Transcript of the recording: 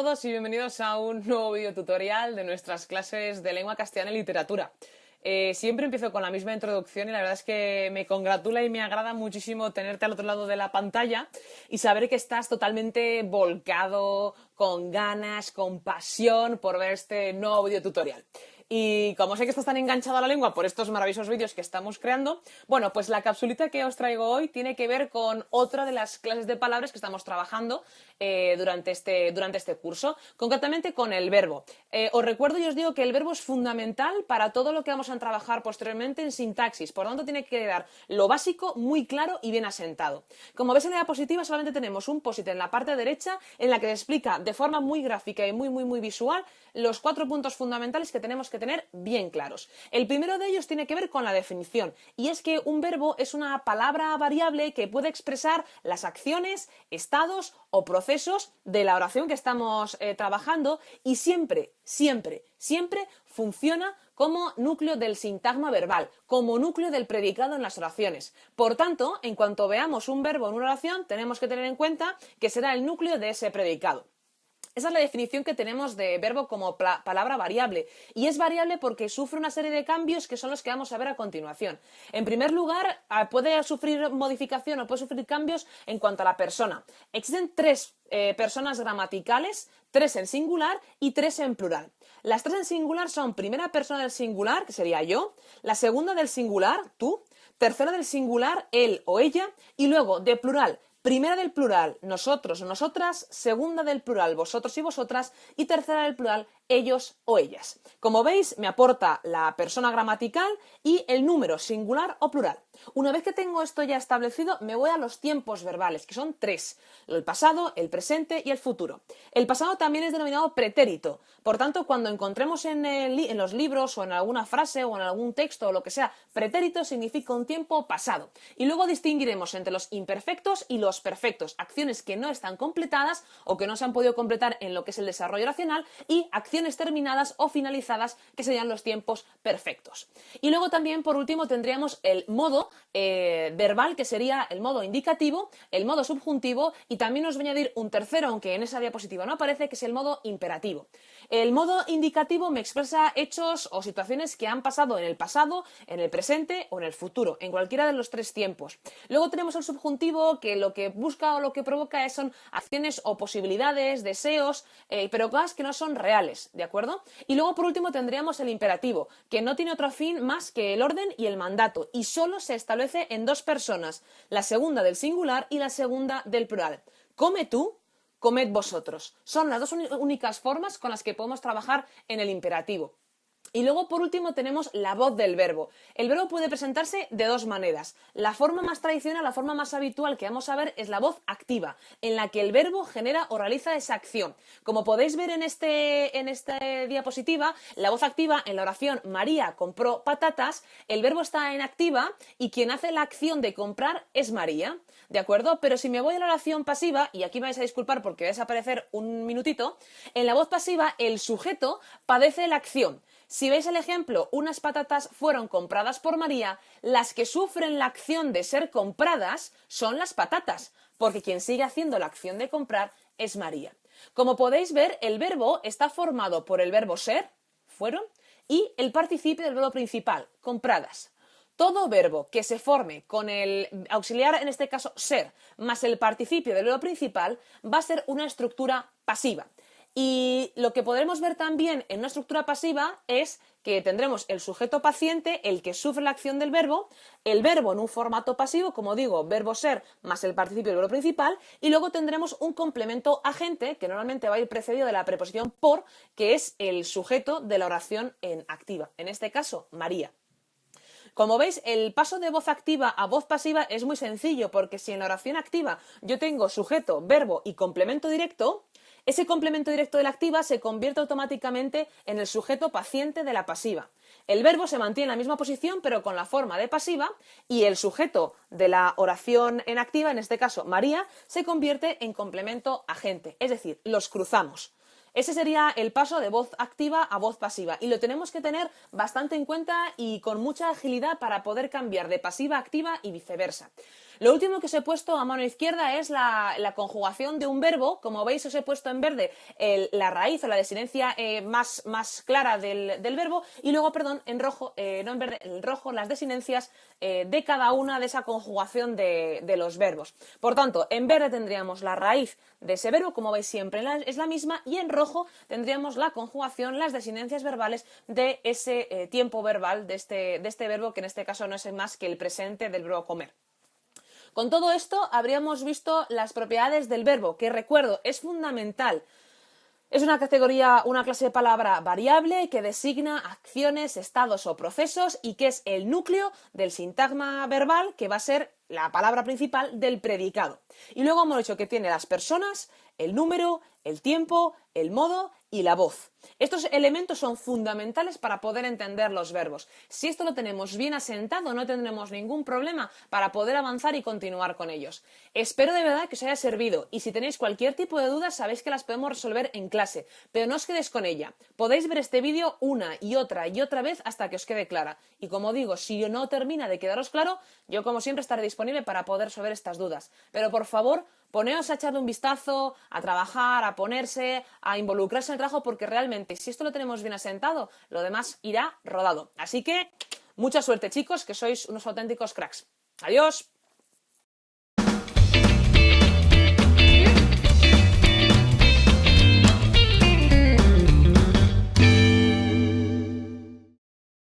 todos y bienvenidos a un nuevo video tutorial de nuestras clases de lengua castellana y literatura. Siempre empiezo con la misma introducción y la verdad es que me congratula y me agrada muchísimo tenerte al otro lado de la pantalla y saber que estás totalmente volcado, con ganas, con pasión por ver este nuevo video tutorial. Y como sé que estás tan enganchado a la lengua por estos maravillosos vídeos que estamos creando, bueno, pues la capsulita que os traigo hoy tiene que ver con otra de las clases de palabras que estamos trabajando durante este curso, concretamente con el verbo. Os recuerdo y os digo que el verbo es fundamental para todo lo que vamos a trabajar posteriormente en sintaxis, por lo tanto tiene que quedar lo básico muy claro y bien asentado. Como ves en la diapositiva solamente tenemos un post-it en la parte derecha en la que se explica de forma muy gráfica y muy visual los 4 puntos fundamentales que tenemos que tener bien claros. El primero de ellos tiene que ver con la definición y es que un verbo es una palabra variable que puede expresar las acciones, estados o procesos de la oración que estamos trabajando y siempre funciona como núcleo del sintagma verbal, como núcleo del predicado en las oraciones. Por tanto, en cuanto veamos un verbo en una oración, tenemos que tener en cuenta que será el núcleo de ese predicado. Esa es la definición que tenemos de verbo como palabra variable y es variable porque sufre una serie de cambios que son los que vamos a ver a continuación. En primer lugar, puede sufrir modificación o puede sufrir cambios en cuanto a la persona. Existen 3 personas gramaticales, 3 en singular y 3 en plural. Las 3 en singular son primera persona del singular, que sería yo, la segunda del singular, tú, tercera del singular, él o ella, y luego de plural, primera del plural, nosotros o nosotras, segunda del plural, vosotros y vosotras, y tercera del plural, ellos o ellas. Como veis, me aporta la persona gramatical y el número singular o plural. Una vez que tengo esto ya establecido, me voy a los tiempos verbales, que son 3. El pasado, el presente y el futuro. El pasado también es denominado pretérito. Por tanto, cuando encontremos en los libros o en alguna frase o en algún texto o lo que sea, pretérito significa un tiempo pasado. Y luego distinguiremos entre los imperfectos y los perfectos, acciones que no están completadas o que no se han podido completar en lo que es el desarrollo oracional y acciones terminadas o finalizadas que serían los tiempos perfectos. Y luego también por último tendríamos el modo verbal, que sería el modo indicativo, el modo subjuntivo y también os voy a añadir un tercero, aunque en esa diapositiva no aparece, que es el modo imperativo. El modo indicativo me expresa hechos o situaciones que han pasado en el pasado, en el presente o en el futuro, en cualquiera de los 3 tiempos. Luego tenemos el subjuntivo, que lo que busca o lo que provoca son acciones o posibilidades, deseos, pero cosas que no son reales, ¿de acuerdo? Y luego por último tendríamos el imperativo, que no tiene otro fin más que el orden y el mandato, y solo se establece en 2 personas, la segunda del singular y la segunda del plural. Come tú, comed vosotros. Son las 2 únicas formas con las que podemos trabajar en el imperativo. Y luego, por último, tenemos la voz del verbo. El verbo puede presentarse de 2 maneras. La forma más tradicional, la forma más habitual que vamos a ver es la voz activa, en la que el verbo genera o realiza esa acción. Como podéis ver en esta diapositiva, la voz activa en la oración María compró patatas, el verbo está en activa y quien hace la acción de comprar es María, ¿de acuerdo? Pero si me voy a la oración pasiva, y aquí me vais a disculpar porque va a desaparecer un minutito, en la voz pasiva el sujeto padece la acción. Si veis el ejemplo, unas patatas fueron compradas por María, las que sufren la acción de ser compradas son las patatas, porque quien sigue haciendo la acción de comprar es María. Como podéis ver, el verbo está formado por el verbo ser, fueron, y el participio del verbo principal, compradas. Todo verbo que se forme con el auxiliar, en este caso ser, más el participio del verbo principal, va a ser una estructura pasiva. Y lo que podremos ver también en una estructura pasiva es que tendremos el sujeto paciente, el que sufre la acción del verbo, el verbo en un formato pasivo, como digo, verbo ser más el participio del verbo principal, y luego tendremos un complemento agente que normalmente va a ir precedido de la preposición por, que es el sujeto de la oración en activa, en este caso, María. Como veis, el paso de voz activa a voz pasiva es muy sencillo, porque si en la oración activa yo tengo sujeto, verbo y complemento directo, ese complemento directo de la activa se convierte automáticamente en el sujeto paciente de la pasiva. El verbo se mantiene en la misma posición pero con la forma de pasiva y el sujeto de la oración en activa, en este caso María, se convierte en complemento agente, es decir, los cruzamos. Ese sería el paso de voz activa a voz pasiva y lo tenemos que tener bastante en cuenta y con mucha agilidad para poder cambiar de pasiva a activa y viceversa. Lo último que os he puesto a mano izquierda es la conjugación de un verbo. Como veis, os he puesto en verde la raíz o la desinencia más clara del verbo, y luego, perdón, en rojo, no en verde, en rojo, las desinencias de cada una de esa conjugación de los verbos. Por tanto, en verde tendríamos la raíz de ese verbo, como veis siempre es la misma, y en rojo tendríamos la conjugación, las desinencias verbales de ese tiempo verbal de este verbo, que en este caso no es más que el presente del verbo comer. Con todo esto habríamos visto las propiedades del verbo, que recuerdo, es fundamental. Es una categoría, una clase de palabra variable que designa acciones, estados o procesos y que es el núcleo del sintagma verbal, que va a ser la palabra principal del predicado. Y luego hemos dicho que tiene las personas, el número, el tiempo, el modo y la voz. Estos elementos son fundamentales para poder entender los verbos. Si esto lo tenemos bien asentado, no tendremos ningún problema para poder avanzar y continuar con ellos. Espero de verdad que os haya servido, y si tenéis cualquier tipo de dudas sabéis que las podemos resolver en clase, pero no os quedéis con ella. Podéis ver este vídeo una y otra vez hasta que os quede clara. Y como digo, si no termina de quedaros claro, yo como siempre estaré disponible para poder resolver estas dudas. Pero por favor, poneos a echarle un vistazo, a trabajar, a ponerse, a involucrarse en el trabajo, porque realmente si esto lo tenemos bien asentado, lo demás irá rodado. Así que mucha suerte, chicos, que sois unos auténticos cracks. ¡Adiós!